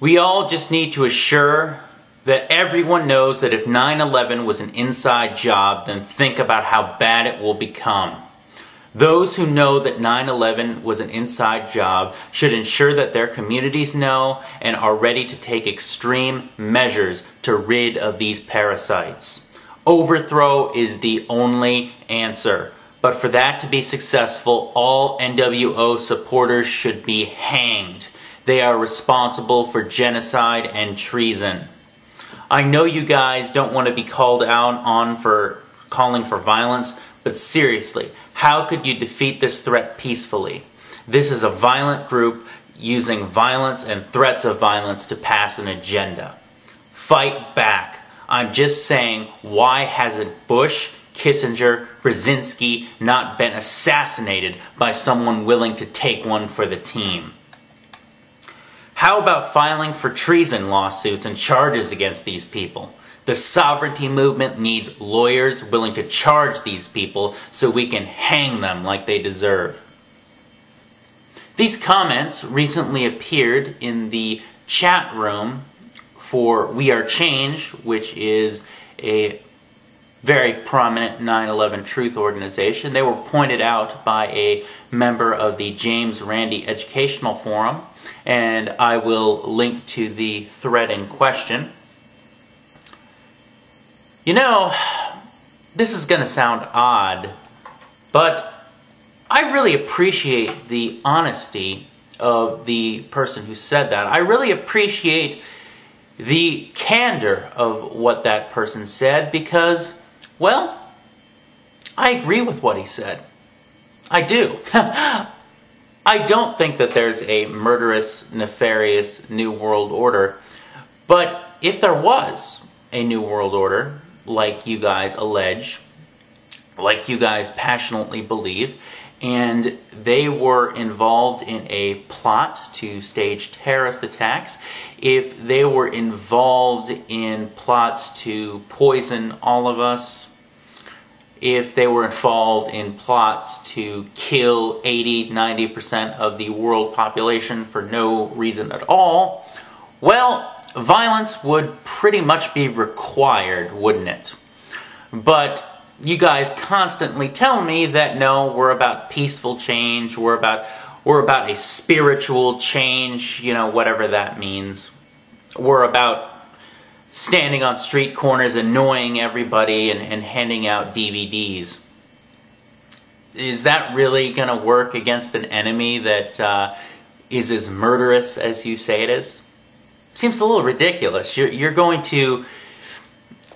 We all just need to assure that everyone knows that if 9/11 was an inside job, then think about how bad it will become. Those who know that 9/11 was an inside job should ensure that their communities know and are ready to take extreme measures to rid of these parasites. Overthrow is the only answer. But for that to be successful, all NWO supporters should be hanged. They are responsible for genocide and treason. I know you guys don't want to be called out on for calling for violence, but seriously, how could you defeat this threat peacefully? This is a violent group using violence and threats of violence to pass an agenda. Fight back. I'm just saying, why hasn't Bush, Kissinger, Brzezinski not been assassinated by someone willing to take one for the team? How about filing for treason lawsuits and charges against these people? The sovereignty movement needs lawyers willing to charge these people so we can hang them like they deserve. These comments recently appeared in the chat room for We Are Change, which is a very prominent 9/11 Truth organization. They were pointed out by a member of the James Randi Educational Forum, and I will link to the thread in question. You know, this is going to sound odd, but I really appreciate the honesty of the person who said that. I really appreciate the candor of what that person said because, well, I agree with what he said. I do. I don't think that there's a murderous, nefarious New World Order, but if there was a New World Order, like you guys allege, like you guys passionately believe, and they were involved in a plot to stage terrorist attacks, if they were involved in plots to poison all of us, if they were involved in plots to kill 80-90% of the world population for no reason at all, well, violence would pretty much be required, wouldn't it? But you guys constantly tell me that no, we're about peaceful change, we're about a spiritual change, you know, whatever that means. We're about standing on street corners annoying everybody and handing out DVDs. Is that really going to work against an enemy that is as murderous as you say it is? Seems a little ridiculous. You're going to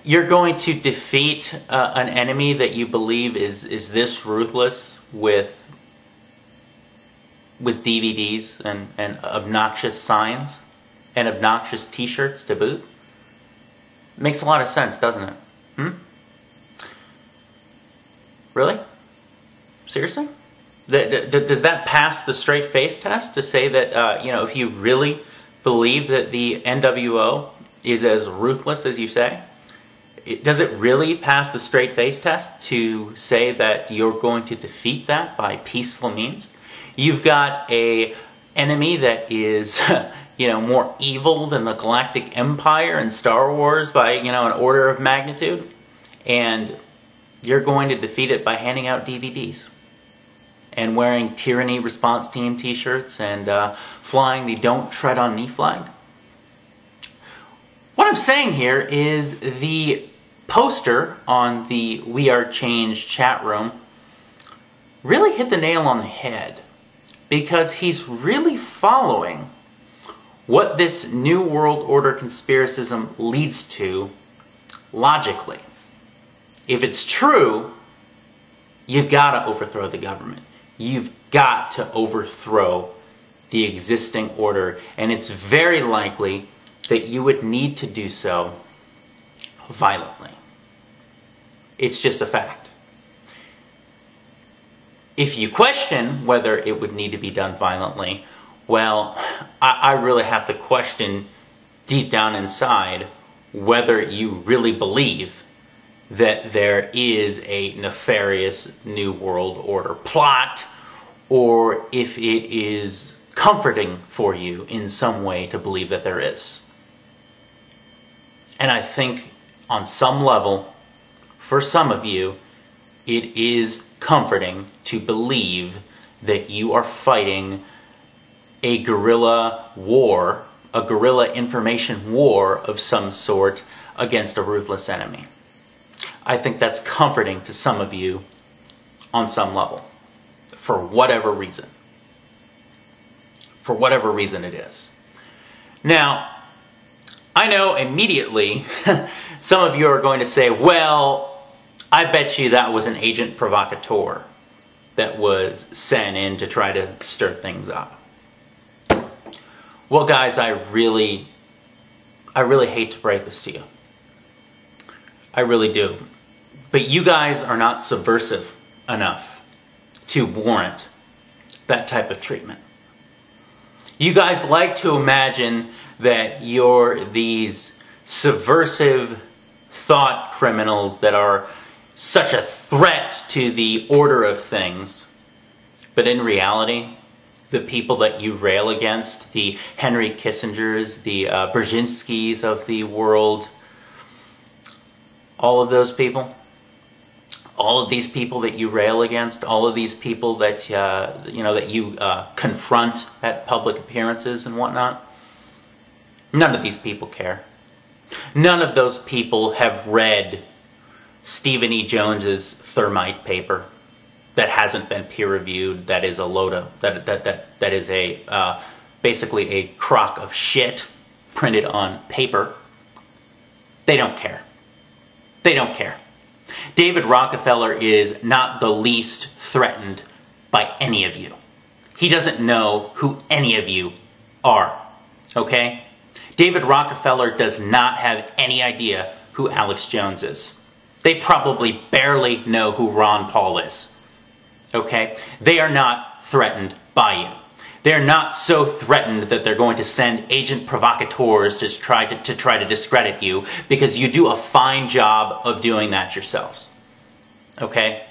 defeat an enemy that you believe is this ruthless with DVDs and obnoxious signs and obnoxious T-shirts to boot? Makes a lot of sense, doesn't it? Really? Seriously? Does that pass the straight face test to say that you know, if you really believe that the NWO is as ruthless as you say? Does it really pass the straight face test to say that you're going to defeat that by peaceful means? You've got a enemy that is you know, more evil than the Galactic Empire in Star Wars by, you know, an order of magnitude, and you're going to defeat it by handing out DVDs and wearing Tyranny Response Team t-shirts and flying the Don't Tread on Me flag. What I'm saying here is the poster on the We Are Change chat room really hit the nail on the head, because he's really following what this New World Order conspiracism leads to logically. If it's true, you've got to overthrow the government. You've got to overthrow the existing order, and it's very likely that you would need to do so violently. It's just a fact. If you question whether it would need to be done violently, well, I really have to question deep down inside whether you really believe that there is a nefarious New World Order plot, or if it is comforting for you in some way to believe that there is. And I think on some level, for some of you, it is comforting to believe that you are fighting a guerrilla war, a guerrilla information war of some sort against a ruthless enemy. I think that's comforting to some of you on some level, for whatever reason. For whatever reason it is. Now, I know immediately some of you are going to say, well, I bet you that was an agent provocateur that was sent in to try to stir things up. Well, guys, I really hate to break this to you. I really do. But you guys are not subversive enough to warrant that type of treatment. You guys like to imagine that you're these subversive thought criminals that are such a threat to the order of things. But in reality, the people that you rail against, the Henry Kissingers, the Brzezinskis of the world, all of those people, all of these people that you rail against, all of these people that you confront at public appearances and whatnot, none of these people care. None of those people have read Stephen E. Jones's Thermite paper that hasn't been peer-reviewed. That is a load of that is a basically a crock of shit printed on paper. They don't care. They don't care. David Rockefeller is not the least threatened by any of you. He doesn't know who any of you are. Okay? David Rockefeller does not have any idea who Alex Jones is. They probably barely know who Ron Paul is. Okay? They are not threatened by you. They're not so threatened that they're going to send agent provocateurs to try to discredit you, because you do a fine job of doing that yourselves. Okay?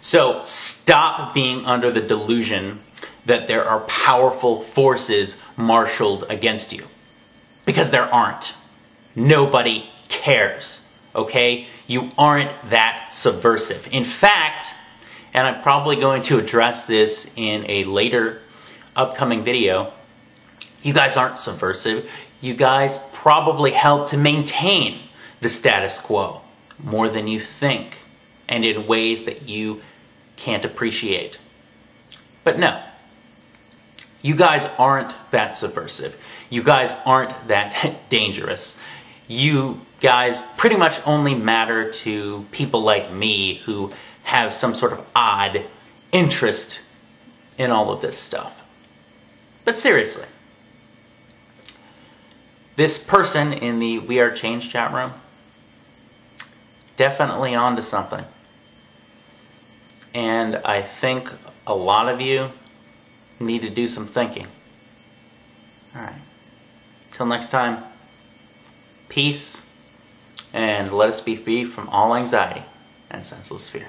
So stop being under the delusion that there are powerful forces marshaled against you. Because there aren't. Nobody cares. Okay? You aren't that subversive. In fact, and I'm probably going to address this in a later upcoming video, you guys aren't subversive. You guys probably help to maintain the status quo more than you think, and in ways that you can't appreciate. But no, you guys aren't that subversive. You guys aren't that dangerous. You guys pretty much only matter to people like me who have some sort of odd interest in all of this stuff. But seriously, this person in the We Are Change chat room, definitely onto something. And I think a lot of you need to do some thinking. Alright. Till next time, peace, and let us be free from all anxiety and senseless fear.